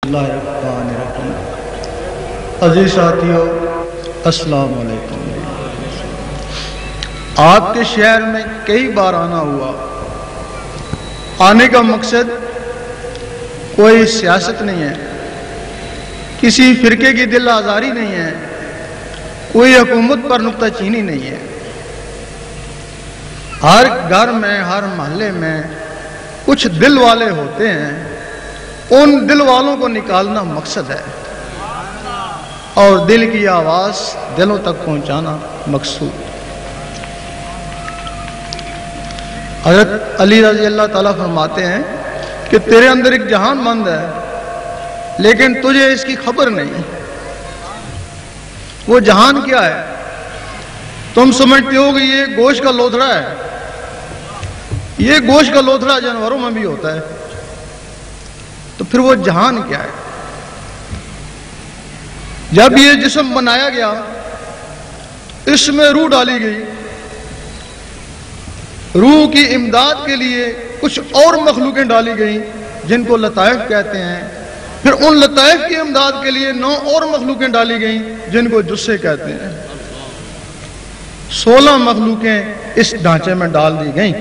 اللہ الرحمن الرحیم۔ عزیز ساتھیو، السلام علیکم۔ آپ کے شہر میں کئی بار آنا ہوا۔ آنے کا مقصد کوئی سیاست نہیں ہے، کسی فرقے کی دل آزاری نہیں ہے، کوئی حکومت پر نکتہ چینی نہیں ہے۔ ہر گھر میں، ہر محلے میں کچھ دل والے ہوتے ہیں، ان دل والوں کو نکالنا مقصد ہے، اور دل کی آواز دلوں تک پہنچانا مقصود۔ حضرت علی رضی اللہ تعالیٰ فرماتے ہیں کہ تیرے اندر ایک جہان مند ہے، لیکن تجھے اس کی خبر نہیں۔ وہ جہان کیا ہے؟ تم سمجھتے ہو کہ یہ گوشت کا لوتھڑا ہے۔ یہ گوشت کا لوتھڑا جانوروں میں بھی ہوتا ہے، تو پھر وہ جہان کیا ہے؟ جب یہ جسم بنایا گیا، اس میں روح ڈالی گئی، روح کی امداد کے لیے کچھ اور مخلوقیں ڈالی گئیں جن کو لطائف کہتے ہیں، پھر ان لطائف کی امداد کے لیے 9 اور مخلوقیں ڈالی گئیں جن کو جثے کہتے ہیں۔ 16 مخلوقیں اس ڈھانچے میں ڈال دی گئیں،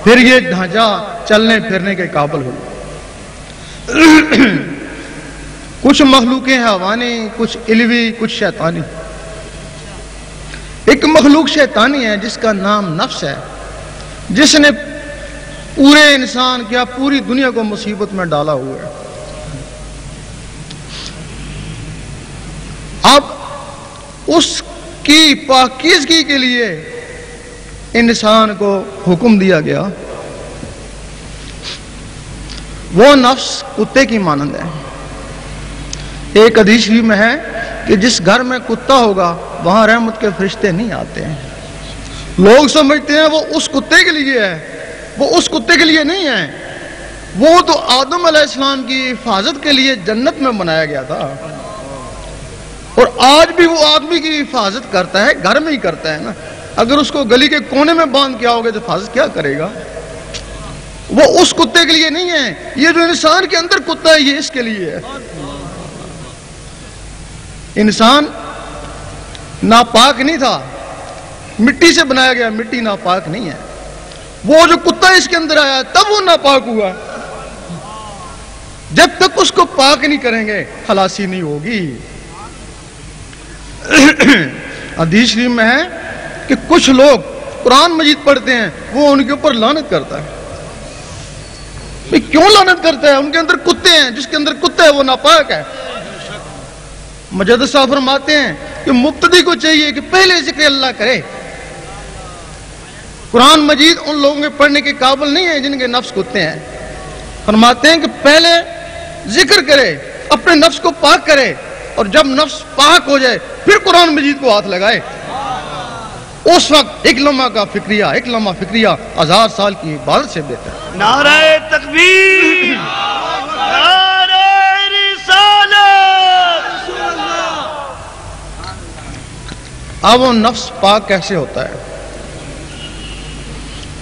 پھر یہ ڈھانچہ چلنے پھرنے کے قابل ہو۔ کچھ مخلوقیں حیوانی، کچھ علوی، کچھ شیطانی۔ ایک مخلوق شیطانی ہے جس کا نام نفس ہے، جس نے پورے انسان کیا پوری دنیا کو مصیبت میں ڈالا ہوا ہے۔ اب اس کی پاکیزگی کے لیے انسان کو حکم دیا گیا۔ وہ نفس کتے کی مانند ہے۔ ایک حدیث شریف میں ہے کہ جس گھر میں کتا ہوگا وہاں رحمت کے فرشتے نہیں آتے ہیں۔ لوگ سمجھتے ہیں وہ اس کتے کے لیے ہے، وہ اس کتے کے لیے نہیں ہے، وہ تو آدم علیہ السلام کی حفاظت کے لیے جنت میں بنایا گیا تھا، اور آج بھی وہ آدمی کی حفاظت کرتا ہے، گھر میں ہی کرتا ہے نا۔ اگر اس کو گلی کے کونے میں باندھ کے آؤ گے تو حفاظت کیا کرے گا؟ وہ اس کتے کے لیے نہیں ہے، یہ جو انسان کے اندر کتا ہے یہ اس کے لیے ہے۔ انسان ناپاک نہیں تھا، مٹی سے بنایا گیا، مٹی ناپاک نہیں ہے۔ وہ جو کتا اس کے اندر آیا تب وہ ناپاک ہوا۔ جب تک اس کو پاک نہیں کریں گے خلاصی نہیں ہوگی۔ حدیث شریف میں ہے کہ کچھ لوگ قرآن مجید پڑھتے ہیں، وہ ان کے اوپر لعنت کرتا ہے۔ کیوں لعنت کرتا ہے؟ ان کے اندر کتے ہیں، جس کے اندر کتا ہے وہ ناپاک ہے۔ مجدد صاحب فرماتے ہیں کہ مبتدی کو چاہیے کہ پہلے ذکر اللہ کرے۔ قرآن مجید ان لوگوں کے پڑھنے کے قابل نہیں ہے جن کے نفس کتے ہیں۔ فرماتے ہیں کہ پہلے ذکر کرے، اپنے نفس کو پاک کرے، اور جب نفس پاک ہو جائے پھر قرآن مجید کو ہاتھ لگائے۔ اس وقت ایک لمحہ کا فکریہ، ایک لمحہ فکریہ 1000 سال کی عبادت سے بہتر۔ نعرہ تکبیر، نعرہ رسالت۔ اب وہ نفس پاک کیسے ہوتا ہے؟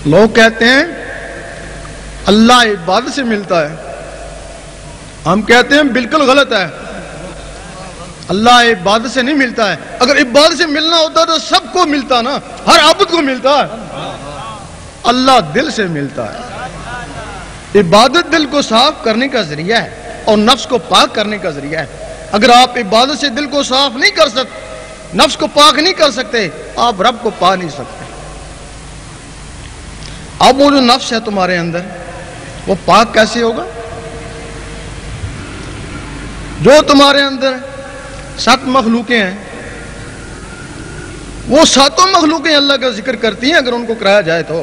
لوگ کہتے ہیں اللہ عبادت سے ملتا ہے، ہم کہتے ہیں بالکل غلط ہے۔ اللہ عبادت سے نہیں ملتا ہے۔ اگر عبادت سے ملنا ہوتا تو سب کو ملتا نا، ہر عبد کو ملتا ہے۔ اللہ دل سے ملتا ہے۔ عبادت دل کو صاف کرنے کا ذریعہ ہے اور نفس کو پاک کرنے کا ذریعہ ہے۔ اگر آپ عبادت سے دل کو صاف نہیں کر سکتے، نفس کو پاک نہیں کر سکتے، آپ رب کو پا نہیں سکتے۔ اب وہ جو نفس ہے تمہارے اندر وہ پاک کیسے ہوگا؟ جو تمہارے اندر 7 مخلوقیں ہیں، وہ 7 مخلوقیں اللہ کا ذکر کرتی ہیں اگر ان کو کرایا جائے تو۔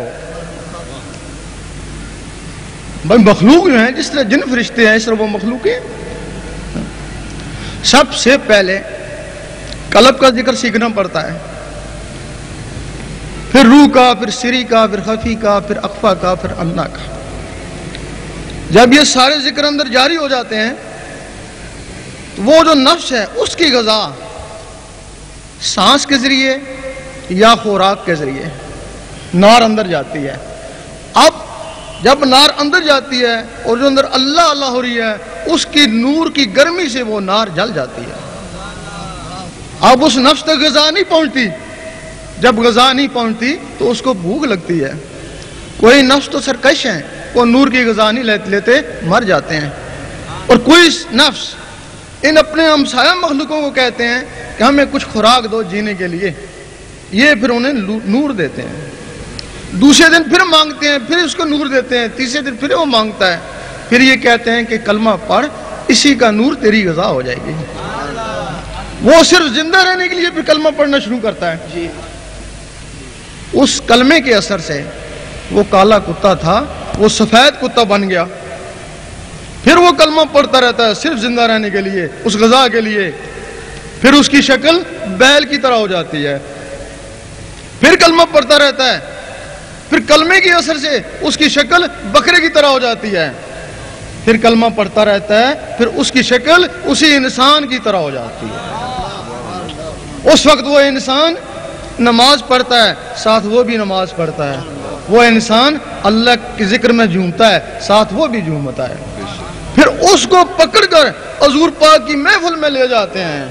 بھائی مخلوق جو ہیں، جس طرح جن فرشتے ہیں اس طرح وہ مخلوقیں۔ سب سے پہلے قلب کا ذکر سیکھنا پڑتا ہے، پھر روح کا، پھر سری کا، پھر خفی کا، پھر اخفا کا، پھر انا کا۔ جب یہ سارے ذکر اندر جاری ہو جاتے ہیں تو وہ جو نفس ہے اس کی غذا سانس کے ذریعے یا خوراک کے ذریعے نار اندر جاتی ہے۔ اب جب نار اندر جاتی ہے اور جو اندر اللہ اللہ ہو رہی ہے اس کی نور کی گرمی سے وہ نار جل جاتی ہے. اب اس نفس تک غذا نہیں پہنچتی. جب غذا نہیں پہنچتی تو اس کو بھوک لگتی ہے. کوئی نفس تو سرکش ہیں, وہ نور کی غذا نہیں لیتے مر جاتے ہیں. اور کوئی نفس ان اپنے ہمسایہ مخلوقوں کو کہتے ہیں کہ ہمیں کچھ خوراک دو جینے کے لیے, یہ پھر انہیں نور دیتے ہیں. دوسرے دن پھر مانگتے ہیں, پھر اس کو نور دیتے ہیں. تیسرے دن پھر وہ مانگتا ہے, پھر یہ کہتے ہیں کہ کلمہ پڑھ, اسی کا نور تیری غذا ہو جائے گی. وہ صرف زندہ رہنے کے لیے پھر کلمہ پڑھنا شروع کرتا ہے. اس کلمے کے اثر سے وہ کالا کتا تھا, وہ سفید کتا بن گیا. پھر وہ کلمہ پڑھتا رہتا ہے صرف زندہ رہنے کے لیے, اس غذا کے لیے. پھر اس کی شکل بیل کی طرح ہو جاتی ہے. پھر کلمہ پڑھتا رہتا ہے, پھر کلمے کے اثر سے اس کی شکل بکرے کی طرح ہو جاتی ہے. پھر کلمہ پڑھتا رہتا ہے, پھر اس کی شکل اسی انسان کی طرح ہو جاتی ہے. اس وقت وہ انسان نماز پڑھتا ہے, ساتھ وہ بھی نماز پڑھتا ہے. وہ انسان اللہ کے ذکر میں جھومتا ہے, ساتھ وہ بھی جھومتا ہے. پھر اس کو پکڑ کر حضور پاک کی محفل میں لے جاتے ہیں.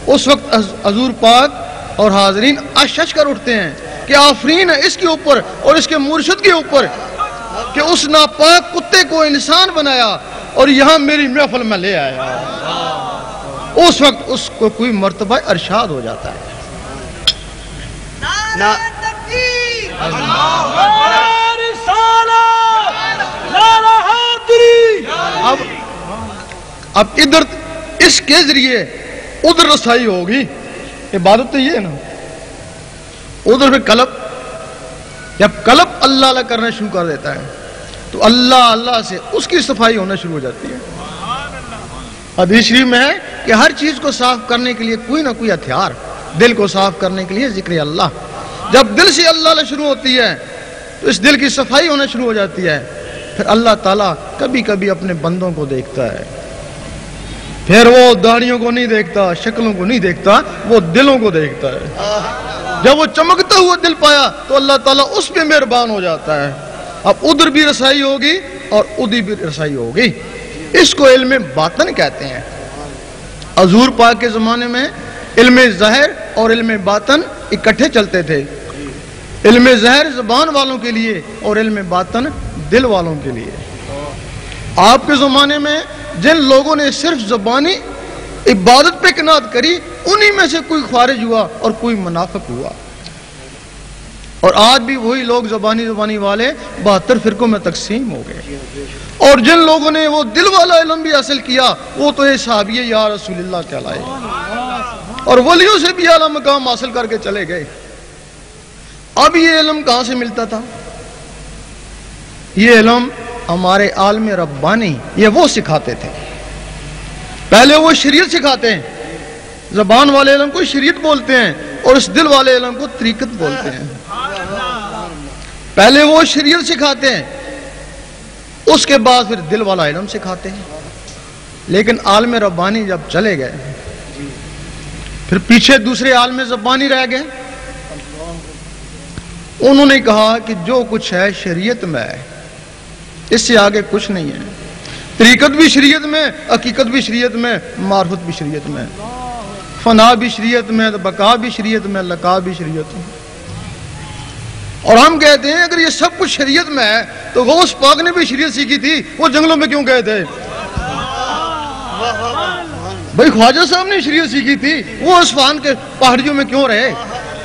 اس وقت حضور پاک اور حاضرین اشش کر اٹھتے ہیں کہ آفرین ہے اس کے اوپر اور اس کے مرشد کے اوپر کہ اس ناپاک کتے کو انسان بنایا اور یہاں میری محفل میں لے آیا. اس وقت اس کو کوئی مرتبہ ارشاد ہو جاتا ہے. اب ادھر اس کے ذریعے ادھر رسائی ہوگی. عبادت تو یہ ہے نا. ادھر پہ قلب, جب قلب اللہ اللہ کرنا شروع کر دیتا ہے تو اللہ اللہ سے اس کی صفائی ہونا شروع ہو جاتی ہے. حدیث شریف میں ہے کہ ہر چیز کو صاف کرنے کے لیے کوئی نہ کوئی ہتھیار, دل کو صاف کرنے کے لیے ذکر اللہ. جب دل سے اللہ اللہ شروع ہوتی ہے تو اس دل کی صفائی ہونا شروع ہو جاتی ہے. پھر اللہ تعالیٰ کبھی کبھی اپنے بندوں کو دیکھتا ہے. پھر وہ داڑھیوں کو نہیں دیکھتا, شکلوں کو نہیں دیکھتا, وہ دلوں کو دیکھتا ہے. جب وہ چمکتا ہوا دل پایا تو اللہ تعالیٰ اس پہ مہربان ہو جاتا ہے. اب ادھر بھی رسائی ہوگی اور ادھر بھی رسائی ہوگی. اس کو علم باطن کہتے ہیں. حضور پاک کے زمانے میں علم ظاہر اور علم باطن اکٹھے چلتے تھے. علم ظاہر زبان والوں کے لیے اور علم باطن دل والوں کے لیے. آپ کے زمانے میں جن لوگوں نے صرف زبانی عبادت پہ قناعت کری, انہی میں سے کوئی خارج ہوا اور کوئی منافق ہوا. اور آج بھی وہی لوگ زبانی والے 72 فرقوں میں تقسیم ہو گئے. اور جن لوگوں نے وہ دل والا علم بھی حاصل کیا وہ تو یہ صحابی یا رسول اللہ کہلائے اور ولیوں سے بھی اعلیٰ مقام حاصل کر کے چلے گئے. اب یہ علم کہاں سے ملتا تھا؟ یہ علم ہمارے عالم ربانی یہ وہ سکھاتے تھے. پہلے وہ شریعت سکھاتے ہیں, زبان والے علم کو شریعت بولتے ہیں اور اس دل والے علم کو طریقت بولتے ہیں. پہلے وہ شریعت سکھاتے ہیں, اس کے بعد پھر دل والا علم سکھاتے ہیں. لیکن عالم ربانی جب چلے گئے پھر پیچھے دوسرے عالم زبانی رہ گئے. انہوں نے کہا کہ جو کچھ ہے شریعت میں ہے, اس سے آگے کچھ نہیں ہے. طریقت بھی شریعت میں, حقیقت بھی شریعت میں, معرفت بھی شریعت میں, فنا بھی شریعت میں, بقا بھی شریعت میں, لقا بھی شریعت میں. اور ہم کہتے ہیں اگر یہ سب کچھ شریعت میں ہے تو غوث پاک نے بھی شریعت سیکھی تھی, وہ جنگلوں میں کیوں گئے تھے؟ بھائی خواجہ صاحب نے شریعت سیکھی تھی, وہ اصفہان کے پہاڑیوں میں کیوں رہے؟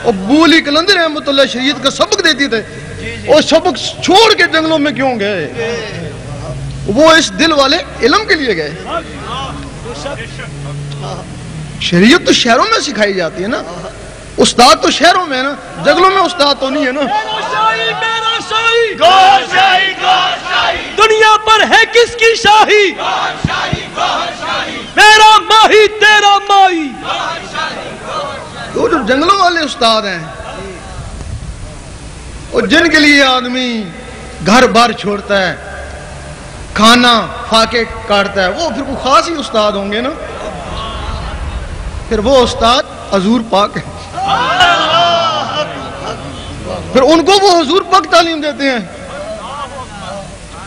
اور بولی کلندر رحمۃ اللہ شریعت کا سبق دیتی تھے, اور سبق چھوڑ کے جنگلوں میں کیوں گئے؟ وہ اس دل والے علم کے لیے گئے. شریعت تو شہروں میں سکھائی جاتی ہے نا, استاد تو شہروں میں ہے نا, جنگلوں میں استاد تو نہیں ہے نا. دنیا پر ہے کس کی شاہی, میرا ماہی تیرا مائی. وہ جو جنگلوں والے استاد ہیں اور جن کے لیے آدمی گھر بار چھوڑتا ہے, کھانا فاقے کاٹتا ہے, وہ پھر کوئی خاص ہی استاد ہوں گے نا. پھر وہ استاد حضور پاک ہے, پھر ان کو وہ حضور پاک تعلیم دیتے ہیں.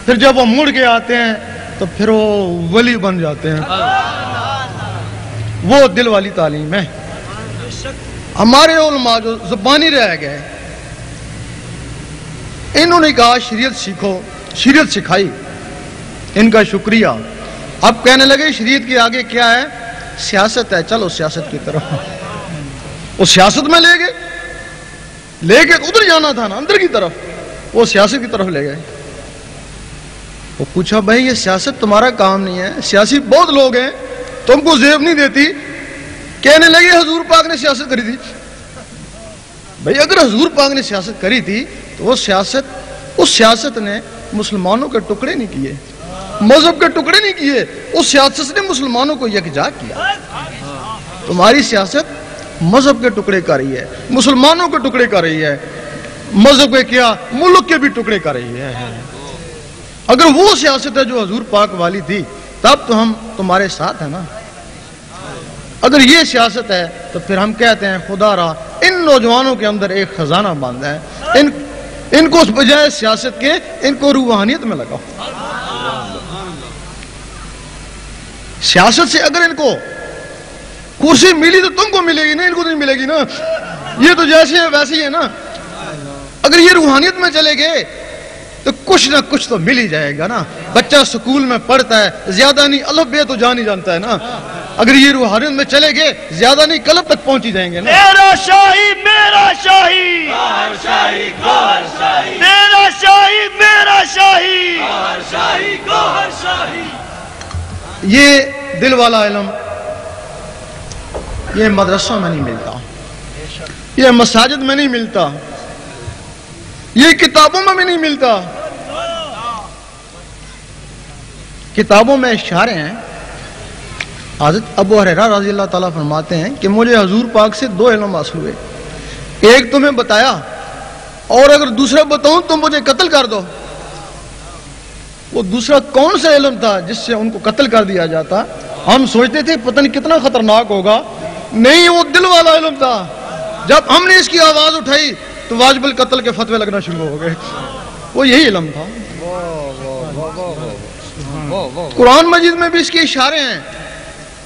پھر جب وہ مڑ کے آتے ہیں تو پھر وہ ولی بن جاتے ہیں. وہ دل والی تعلیم ہے. ہمارے علماء جو زبانی رہ گئے انہوں نے کہا شریعت سیکھو, شریعت سکھائی, ان کا شکریہ. اب کہنے لگے شریعت کے آگے کیا ہے؟ سیاست ہے, چلو سیاست کی طرف. وہ سیاست میں لے گئے ادھر جانا تھا نا, اندر کی طرف, وہ سیاست کی طرف لے گئے. وہ پوچھا بھائی یہ سیاست تمہارا کام نہیں ہے, سیاسی بہت لوگ ہیں, تم کو زیب نہیں دیتی. کہنے لگے حضور پاک نے سیاست کری تھی. بھائی اگر حضور پاک نے سیاست کری تھی تو وہ سیاست نے مسلمانوں کے ٹکڑے نہیں کیے, مذہب کے ٹکڑے نہیں کیے, اس سیاست نے مسلمانوں کو یکجا کیا. تمہاری سیاست مذہب کے ٹکڑے کر رہی ہے, مسلمانوں کے ٹکڑے کر رہی ہے, مذہب کے کیا ملک کے بھی ٹکڑے کر رہی ہے. اگر وہ سیاست ہے جو حضور پاک والی تھی تب تو ہم تمہارے ساتھ ہیں نا. اگر یہ سیاست ہے تو پھر ہم کہتے ہیں خدا را ان نوجوانوں کے اندر ایک خزانہ بند ہے, ان کو اس بجائے سیاست کے ان کو روحانیت میں لگاؤ. سیاست سے اگر ان کو کرسی ملی تو تم کو ملے گی نا, ان کو نہیں ملے گی نا. یہ تو جیسے ہے ویسے ہی ہے نا. اگر یہ روحانیت میں چلے گئے تو کچھ نہ کچھ تو مل ہی جائے گا نا. بچہ سکول میں پڑھتا ہے, زیادہ نہیں الف بے تو جان ہی جانتا ہے نا. اگر یہ روحانیت میں چلے گئے زیادہ نہیں قلب تک پہنچ جائیں گے نا. میرا شاہی میرا شاہی, گوہر شاہی گوہر شاہی, میرا شاہی میرا شاہی, گوہر شاہی گوہر شاہی. یہ دل والا علم یہ مدرسوں میں نہیں ملتا, یہ مساجد میں نہیں ملتا, یہ کتابوں میں بھی نہیں ملتا. کتابوں میں اشارے ہیں. حضرت ابو ہریرہ رضی اللہ تعالیٰ فرماتے ہیں کہ مجھے حضور پاک سے 2 علم حاصل ہوئے. ایک تمہیں بتایا اور اگر دوسرا بتاؤں تو مجھے قتل کر دو. وہ دوسرا کون سا علم تھا جس سے ان کو قتل کر دیا جاتا؟ ہم سوچتے تھے پتہ نہیں کتنا خطرناک ہوگا. نہیں, وہ دل والا علم تھا. جب ہم نے اس کی آواز اٹھائی تو واجب القتل کے فتوے لگنا شروع ہو گئے. وہ یہی علم تھا. قرآن مجید میں بھی اس کے اشارے ہیں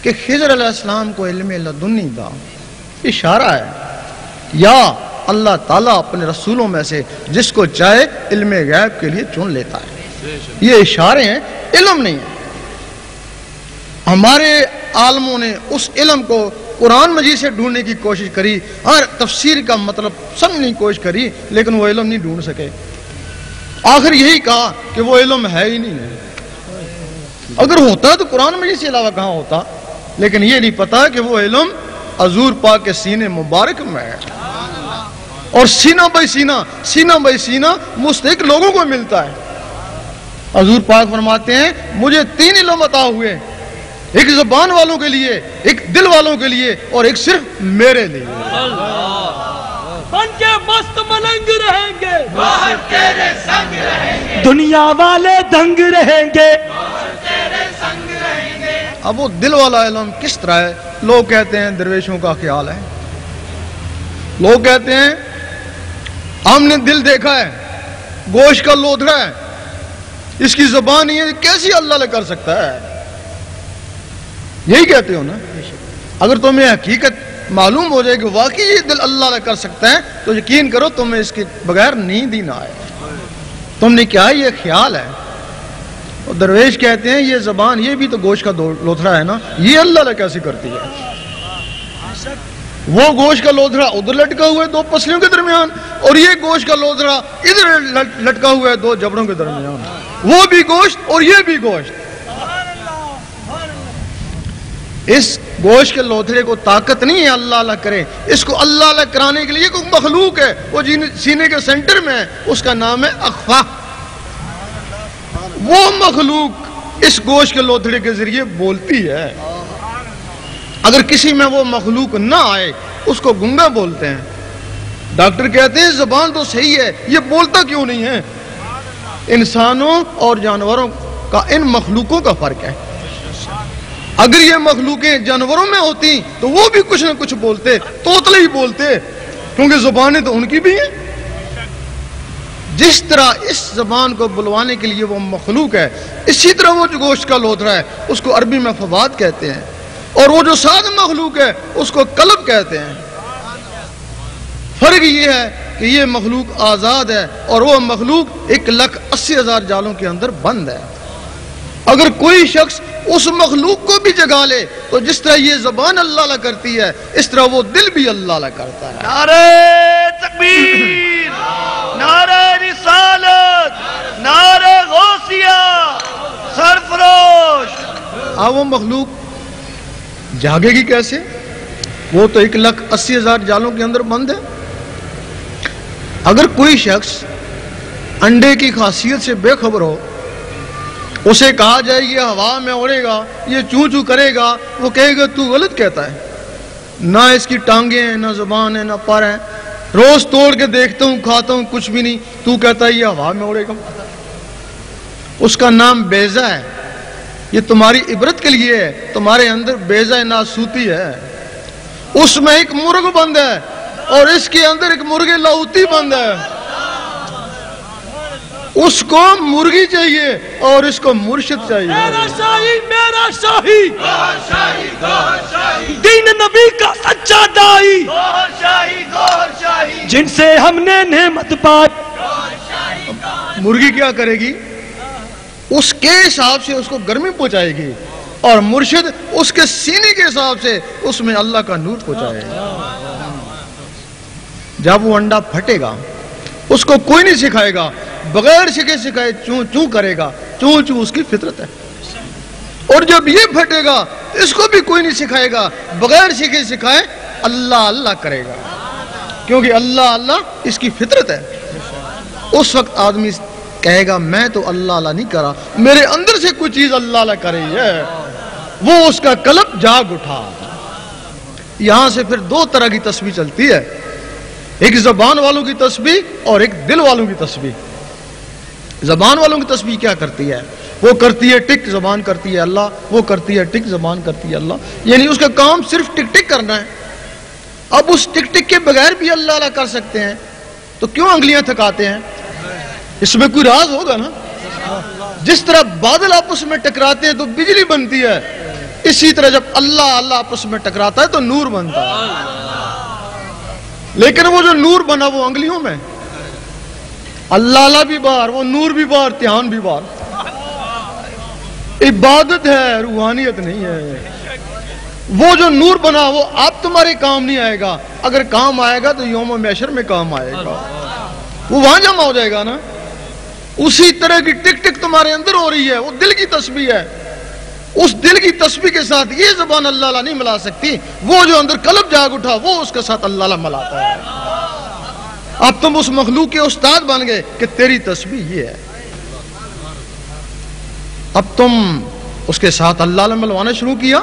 کہ خضر علیہ السلام کو علم لدنی تھا. اشارہ ہے یا اللہ تعالیٰ اپنے رسولوں میں سے جس کو چاہے علم غیب کے لیے چن لیتا ہے. یہ اشارے ہیں, علم نہیں ہے. ہمارے عالموں نے اس علم کو قرآن مجید سے ڈھونڈنے کی کوشش کری اور تفسیر کا مطلب سمجھنے کی کوشش کری, لیکن وہ علم نہیں ڈھونڈ سکے. آخر یہی کہا کہ وہ علم ہے ہی نہیں ہے. اگر ہوتا تو قرآن مجید سے علاوہ کہاں ہوتا, لیکن یہ نہیں پتا کہ وہ علم حضور پاک کے سینے مبارک میں ہے. اور سینہ بائی سینہ مستحق لوگوں کو ملتا ہے. حضور پاک فرماتے ہیں مجھے 3 علم عطا ہوئے, ایک زبان والوں کے لیے, ایک دل والوں کے لیے, اور ایک صرف میرے لیے. بن کے مست ملنگ رہیں گے, باہر تیرے سنگ رہیں گے, دنیا والے دنگ رہیں گے, باہر تیرے سنگ رہیں گے. اب وہ دل والا علم کس طرح ہے؟ لوگ کہتے ہیں درویشوں کا خیال ہے. لوگ کہتے ہیں ہم نے دل دیکھا ہے, گوشت کا لوتھڑا ہے, اس کی زبان یہ کیسی اللہ نے کر سکتا ہے. یہی کہتے ہو نا. اگر تمہیں حقیقت معلوم ہو جائے کہ واقعی یہ دل اللہ نے کر سکتا ہے تو یقین کرو تمہیں اس کے بغیر نیند ہی نہ آئے. تم نے کیا یہ خیال ہے. اور درویش کہتے ہیں یہ زبان یہ بھی تو گوشت کا لوتھڑا ہے نا, یہ اللہ نے کیسے کرتی ہے. وہ گوشت کا لوتھڑا ادھر لٹکا ہوا ہے 2 پسلیوں کے درمیان, اور یہ گوشت کا لوتھڑا ادھر لٹکا ہوا ہے 2 جبڑوں کے درمیان. وہ بھی گوشت اور یہ بھی گوشت. اس گوشت کے لوتھڑے کو طاقت نہیں ہے اللہ اللہ کرے, اس کو اللہ اللہ کرانے کے لیے کوئی مخلوق ہے, وہ سینے کے سینٹر میں ہے, اس کا نام ہے اخفا. وہ مخلوق اس گوشت کے لوتھڑے کے ذریعے بولتی ہے. اگر کسی میں وہ مخلوق نہ آئے اس کو گنگا بولتے ہیں. ڈاکٹر کہتے ہیں زبان تو صحیح ہے, یہ بولتا کیوں نہیں ہے. انسانوں اور جانوروں کا ان مخلوقوں کا فرق ہے. اگر یہ مخلوقیں جانوروں میں ہوتی تو وہ بھی کچھ نہ کچھ بولتے, طوطلے ہی بولتے, کیونکہ زبانیں تو ان کی بھی ہیں. جس طرح اس زبان کو بلوانے کے لیے وہ مخلوق ہے، اسی طرح وہ جو گوشت کا لوتھڑا ہے اس کو عربی میں فواد کہتے ہیں، اور وہ جو سادہ مخلوق ہے اس کو قلب کہتے ہیں۔ فرق یہ ہے کہ یہ مخلوق آزاد ہے اور وہ مخلوق 1,80,000 جالوں کے اندر بند ہے۔ اگر کوئی شخص اس مخلوق کو بھی جگا لے تو جس طرح یہ زبان اللہ اللہ کرتی ہے اس طرح وہ دل بھی اللہ اللہ کرتا ہے۔ نعرہ تکبیر، نعرہ رسالت، نعرہ غوثیہ، سرفروش۔ اب وہ مخلوق جاگے گی کیسے؟ وہ تو 1,80,000 جالوں کے اندر بند ہے۔ اگر کوئی شخص انڈے کی خاصیت سے بے خبر ہو، اسے کہا جائے یہ ہوا میں اڑے گا، یہ چوں چوں کرے گا، وہ کہے گا تو غلط کہتا ہے، نہ اس کی ٹانگیں ہیں، نہ زبان ہے، نہ پر ہیں، روز توڑ کے دیکھتا ہوں کھاتا ہوں کچھ بھی نہیں، تو کہتا ہے یہ ہوا میں اڑے گا۔ اس کا نام بیضہ ہے۔ یہ تمہاری عبرت کے لیے ہے، تمہارے اندر بیضہ ناسوتی ہے۔ اس میں ایک مرغ بند ہے اور اس کے اندر ایک مرغ لاہوتی بند ہے۔ اس کو مرغی چاہیے اور اس کو مرشد چاہیے۔ میرا شاہی دین نبی کا سچا دائی، جن سے ہم نے نعمت پائی۔ مرغی کیا کرے گی؟ اس کے حساب سے اس کو گرمی پہنچائے گی، اور مرشد اس کے سینے کے حساب سے اس میں اللہ کا نور پہنچائے گا۔ جب وہ انڈا پھٹے گا اس کو کوئی نہیں سکھائے گا، بغیر سکھائے چوں چوں کرے گا، چوں چوں اس کی فطرت ہے۔ اور جب یہ پھٹے گا اس کو بھی کوئی نہیں سکھائے گا، بغیر سکھائے اللہ اللہ کرے گا، کیونکہ اللہ اللہ اس کی فطرت ہے۔ اس وقت آدمی کہے گا میں تو اللہ اللہ نہیں کرا، میرے اندر سے کوئی چیز اللہ اللہ کر رہی ہے، وہ اس کا قلب جاگ اٹھا۔ یہاں سے پھر دو طرح کی تسبیح چلتی ہے، ایک زبان والوں کی تسبیح اور ایک دل والوں کی تسبیح۔ زبان والوں کی تسبیح کیا کرتی ہے؟ وہ کرتی ہے ٹک، زبان کرتی ہے اللہ، وہ کرتی ہے ٹک، زبان کرتی ہے اللہ، یعنی اس کا کام صرف ٹک ٹک کرنا ہے۔ اب اس ٹک ٹک کے بغیر بھی اللہ اللہ کر سکتے ہیں تو کیوں انگلیاں تھکاتے ہیں؟ اس میں کوئی راز ہوگا نا۔ جس طرح بادل آپس میں ٹکراتے ہیں تو بجلی بنتی ہے، اسی طرح جب اللہ اللہ آپس میں ٹکراتا ہے تو نور بنتا ہے۔ لیکن وہ جو نور بنا وہ انگلیوں میں، اللہ اللہ بھی باہر، وہ نور بھی باہر، دھیان بھی باہر۔ عبادت ہے، روحانیت نہیں ہے۔ وہ جو نور بنا وہ آپ تمہارے کام نہیں آئے گا، اگر کام آئے گا تو یوم محشر میں کام آئے گا، وہ وہاں جمع ہو جائے گا نا۔ اسی طرح کی ٹک ٹک تمہارے اندر ہو رہی ہے، وہ دل کی تسبیح ہے۔ اس دل کی تسبیح کے ساتھ یہ زبان اللہ اللہ نہیں ملا سکتی، وہ جو اندر قلب جاگ اٹھا وہ اس کے ساتھ اللہ اللہ ملاتا ہے۔ اب تم اس مخلوق کے استاد بن گئے کہ تیری تسبیح یہ ہے، اب تم اس کے ساتھ اللہ اللہ ملوانا شروع کیا۔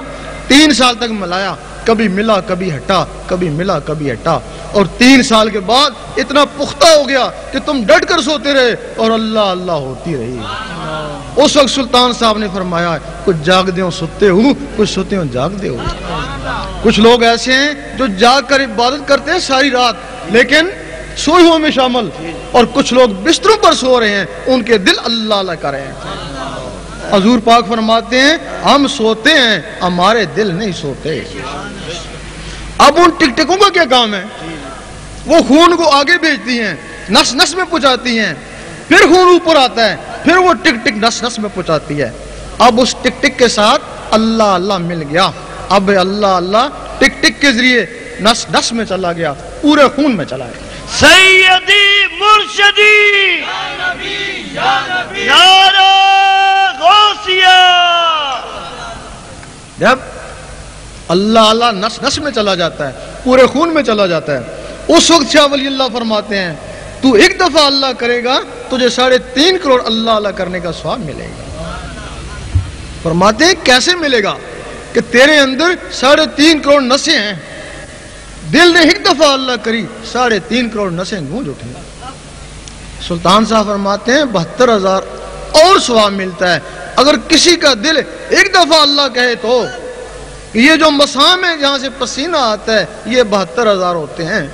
3 سال تک ملایا، کبھی ملا کبھی ہٹا، کبھی ملا کبھی ہٹا، اور 3 سال کے بعد اتنا پختہ ہو گیا کہ تم ڈٹ کر سوتے رہے اور اللہ اللہ ہوتی رہی۔ اس وقت سلطان صاحب نے فرمایا کچھ جاگ دے سوتے ہو، کچھ سوتے ہو جاگ دے ہو۔ کچھ لوگ ایسے ہیں جو جاگ کر عبادت کرتے ہیں ساری رات لیکن سوئے ہوئے میں شامل، اور کچھ لوگ بستروں پر سو رہے ہیں ان کے دل اللہ اللہ کر رہے ہیں۔ حضور پاک فرماتے ہیں ہم سوتے ہیں ہمارے دل نہیں سوتے۔ اب ان ٹک ٹکوں کا کیا کام ہے؟ وہ خون کو آگے بھیجتی ہیں، نس نس میں پہنچاتی ہیں، پھر خون اوپر آتا ہے، پھر وہ ٹک ٹک نس نس میں پہنچاتی ہے۔ اب اس ٹک ٹک کے ساتھ اللہ اللہ مل گیا، اب اللہ اللہ ٹک ٹک کے ذریعے نس نس میں چلا گیا، پورے خون میں چلا گیا۔ سیدی مرشدی نعرہ غوثیہ۔ جب اللہ اللہ نس نس میں چلا جاتا ہے، پورے خون میں چلا جاتا ہے، اس وقت شاہ ولی اللہ فرماتے ہیں تو ایک دفعہ اللہ کرے گا تجھے 3.5 کروڑ اللہ اللہ کرنے کا ثواب ملے گا۔ فرماتے ہیں کیسے ملے گا؟ کہ تیرے اندر 3.5 کروڑ نسیں ہیں، دل نے ایک دفعہ اللہ کری 3.5 کروڑ نسیں گونج اٹھیں۔ سلطان صاحب فرماتے ہیں 72,000 اور ثواب ملتا ہے اگر کسی کا دل ایک دفعہ اللہ کہے تو۔ یہ جو مسام ہے جہاں سے پسینہ آتا ہے یہ 72,000 ہوتے ہیں۔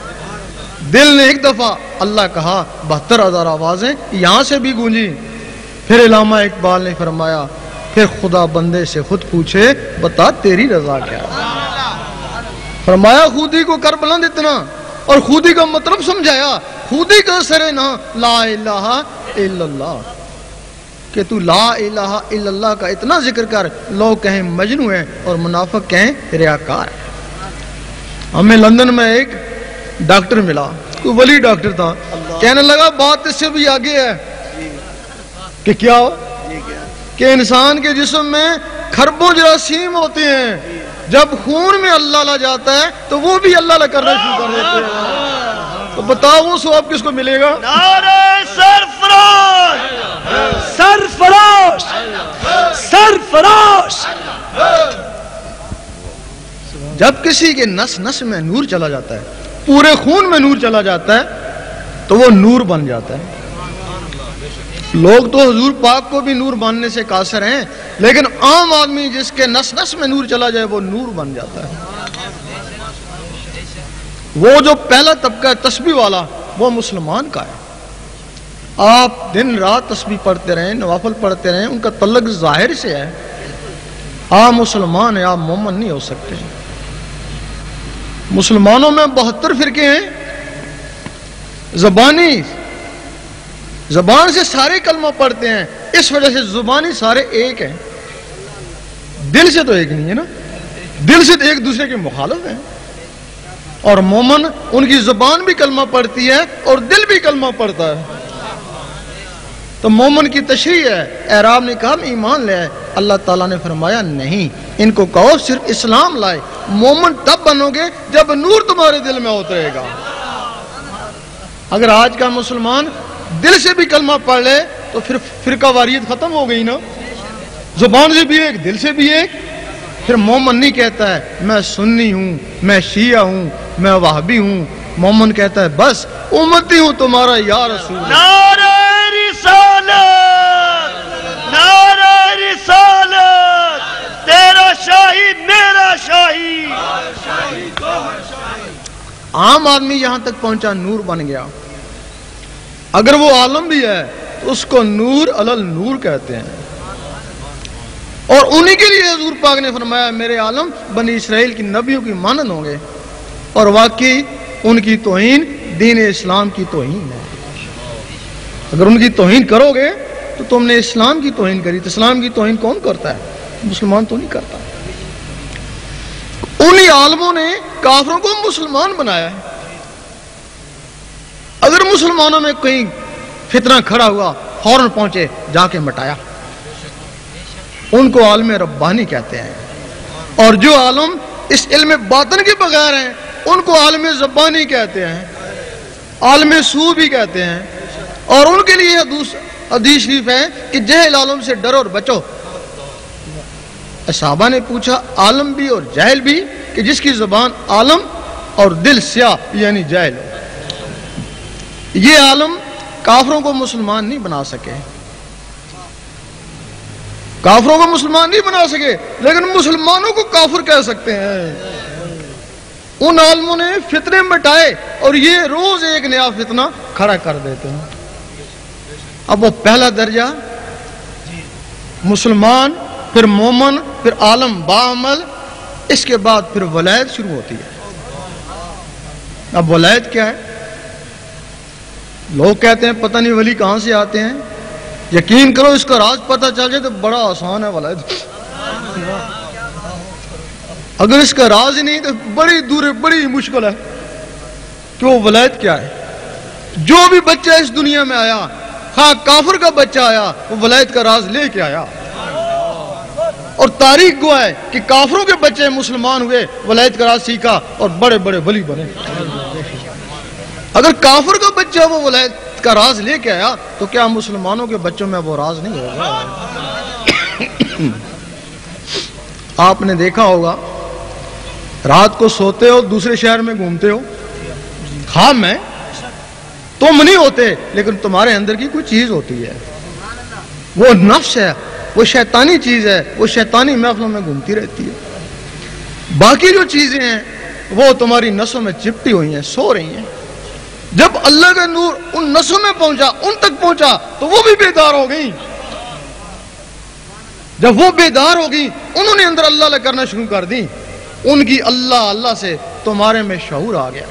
دل نے ایک دفعہ اللہ کہا 72,000 آوازیں یہاں سے بھی گونجی. پھر علامہ اقبال نے فرمایا پھر خدا بندے سے خود پوچھے بتا تیری رضا کیا ہے. فرمایا خودی کو کر بلند اتنا اور خودی کا مطلب سمجھایا. خودی کا سرے نا لا الہ الا اللہ کہ تو لا الہ الا اللہ کا اتنا ذکر کر لوگ کہیں مجنوں ہیں اور منافق کہیں ریاکار. ہمیں لندن میں ایک ڈاکٹر ملا, کوئی ولی ڈاکٹر تھا, کہنے لگا بات اس سے بھی آگے ہے کہ کیا ہو کہ انسان کے جسم میں کھربوں جراثیم ہوتے ہیں, جب خون میں اللہ اللہ جاتا ہے تو وہ بھی اللہ اللہ کرنا شروع کر دیتے ہیں. تو بتاؤ وہ ثواب کس کو ملے گا؟ نعرہ سرفراش سرفراش سرفراش. جب کسی کے نس نس میں نور چلا جاتا ہے, پورے خون میں نور چلا جاتا ہے تو وہ نور بن جاتا ہے. لوگ تو حضور پاک کو بھی نور ماننے سے قاصر ہیں, لیکن عام آدمی جس کے نس نس میں نور چلا جائے وہ نور بن جاتا ہے. وہ جو پہلا طبقہ ہے تسبیح والا وہ مسلمان کا ہے. آپ دن رات تسبیح پڑھتے رہیں, نوافل پڑھتے رہیں, ان کا تعلق ظاہر سے ہے. آپ مسلمان ہیں, آپ مومن نہیں ہو سکتے. مسلمانوں میں 72 فرقے ہیں. زبان سے سارے کلمہ پڑھتے ہیں, اس وجہ سے زبانی سارے ایک ہیں, دل سے تو ایک نہیں ہے نا. دل سے تو ایک دوسرے کے مخالف ہیں. اور مومن ان کی زبان بھی کلمہ پڑھتی ہے اور دل بھی کلمہ پڑھتا ہے. تو مومن کی تشریح ہے. اعراب نے کہا ایمان لے آئے, اللہ تعالیٰ نے فرمایا نہیں, ان کو کہو صرف اسلام لائے. مومن تب بنو گے جب نور تمہارے دل میں اترے گا. اگر آج کا مسلمان دل سے بھی کلمہ پڑھ لے تو پھر فرقہ واریت ختم ہو گئی نا. زبان سے بھی ایک, دل سے بھی ایک. پھر مومن نہیں کہتا ہے میں سنی ہوں, میں شیعہ ہوں, میں وہابی ہوں. مومن کہتا ہے بس امتی ہوں تمہارا یا رسول. نعرہ رسالت نعرہ رسالت تیرا شاہی میرا شاہی. عام آدمی یہاں تک پہنچا, نور بن گیا. اگر وہ عالم بھی ہے تو اس کو نور علل نور کہتے ہیں. اور انہی کے لیے حضور پاک نے فرمایا میرے عالم بنی اسرائیل کی نبیوں کی مانند ہوں گے. اور واقعی ان کی توہین دین اسلام کی توہین ہے. اگر ان کی توہین کرو گے تو تم نے اسلام کی توہین کری. تو اسلام کی توہین کون کرتا ہے؟ مسلمان تو نہیں کرتا. انہی عالموں نے کافروں کو مسلمان بنایا ہے. اگر مسلمانوں میں کہیں فتنہ کھڑا ہوا فوراً پہنچے, جا کے مٹایا. ان کو عالم ربانی کہتے ہیں. اور جو عالم اس علم باطن کے بغیر ہیں ان کو عالم زبانی کہتے ہیں, عالم سو بھی کہتے ہیں. اور ان کے لیے حدیث شریف ہے کہ جہل عالم سے ڈرو اور بچو. صحابہ نے پوچھا عالم بھی اور جاہل بھی, کہ جس کی زبان عالم اور دل سیاہ یعنی جاہل. یہ عالم کافروں کو مسلمان نہیں بنا سکے, کافروں کو مسلمان نہیں بنا سکے, لیکن مسلمانوں کو کافر کہہ سکتے ہیں. ان عالموں نے فتنے مٹائے اور یہ روز ایک نیا فتنہ کھڑا کر دیتے ہیں. اب وہ پہلا درجہ مسلمان, پھر مومن, پھر عالم باعمل, اس کے بعد پھر ولایت شروع ہوتی ہے. اب ولایت کیا ہے؟ لوگ کہتے ہیں پتہ نہیں ولی کہاں سے آتے ہیں. یقین کرو اس کا راز پتہ چل جائے تو بڑا آسان ہے ولایت. اگر اس کا راز ہی نہیں تو بڑی دور, بڑی مشکل ہے کہ وہ ولایت کیا ہے. جو بھی بچہ اس دنیا میں آیا, ہاں کافر کا بچہ آیا, وہ ولایت کا راز لے کے آیا. اور تاریخ گواہ ہے کہ کافروں کے بچے مسلمان ہوئے, ولایت کا راز سیکھا اور بڑے بڑے ولی بنے. اگر کافر کا بچہ وہ ولایت کا راز لے کے آیا تو کیا مسلمانوں کے بچوں میں وہ راز نہیں ہوگا؟ آپ نے دیکھا ہوگا رات کو سوتے ہو, دوسرے شہر میں گھومتے ہو, خواب میں تم نہیں ہوتے لیکن تمہارے اندر کی کوئی چیز ہوتی ہے. وہ نفس ہے, وہ شیطانی چیز ہے, وہ شیطانی محفلوں میں گھومتی رہتی ہے. باقی جو چیزیں ہیں وہ تمہاری نسوں میں چپٹی ہوئی ہیں, سو رہی ہیں. جب اللہ کا نور ان نسوں میں پہنچا، ان تک پہنچا تو وہ بھی بیدار ہو گئی. جب وہ بیدار ہو گئی انہوں نے اندر اللہ اللہ کرنا شروع کر دی. ان کی اللہ اللہ سے تمہارے میں شعور آ گیا،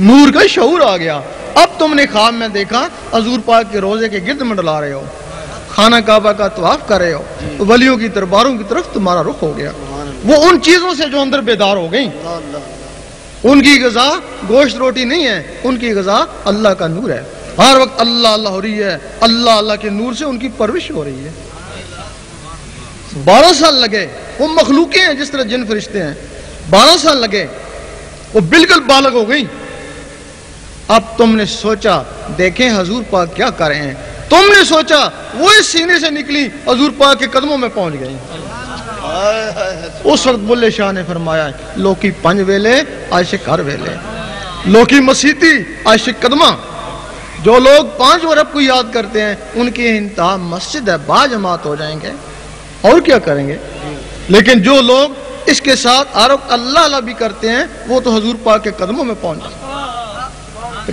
نور کا شعور آ گیا. اب تم نے خواب میں دیکھا حضور پاک کے روزے کے گرد منڈلا رہے ہو، خانہ کعبہ کا طواف کر رہے ہو، ولیوں کی درباروں کی طرف تمہارا رخ ہو گیا. وہ ان چیزوں سے جو اندر بیدار ہو گئیں. ان کی غذا گوشت روٹی نہیں ہے، ان کی غذا اللہ کا نور ہے. ہر وقت اللہ اللہ ہو رہی ہے، اللہ اللہ کے نور سے ان کی پرورش ہو رہی ہے. 12 سال لگے. وہ مخلوقیں ہیں جس طرح جن فرشتے ہیں. 12 سال لگے، وہ بالکل بالغ ہو گئی. اب تم نے سوچا دیکھیں حضور پاک کیا کر رہے ہیں. تم نے سوچا وہ اس سینے سے نکلی حضور پاک کے قدموں میں پہنچ گئی. اس وقت بلے شاہ نے فرمایا لوکی پنج ویلے عاشق ہر ویلے، لوکی مسیتی عاشق قدمہ. جو لوگ 5 رب کو یاد کرتے ہیں ان کی انتہا مسجد ہے، با جماعت ہو جائیں گے اور کیا کریں گے. لیکن جو لوگ اس کے ساتھ عرب اللہ اللہ بھی کرتے ہیں وہ تو حضور پاک کے قدموں میں پہنچ گئے.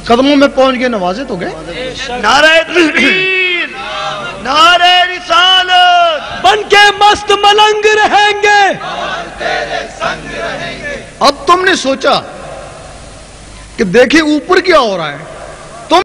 قدموں میں پہنچ گئے، نوازے تو گئے. نعرہ تکبیر، نعرہ رسالت، بن کے مست ملنگ رہیں گے. اب تم نے سوچا کہ دیکھیں اوپر کیا ہو رہا ہے.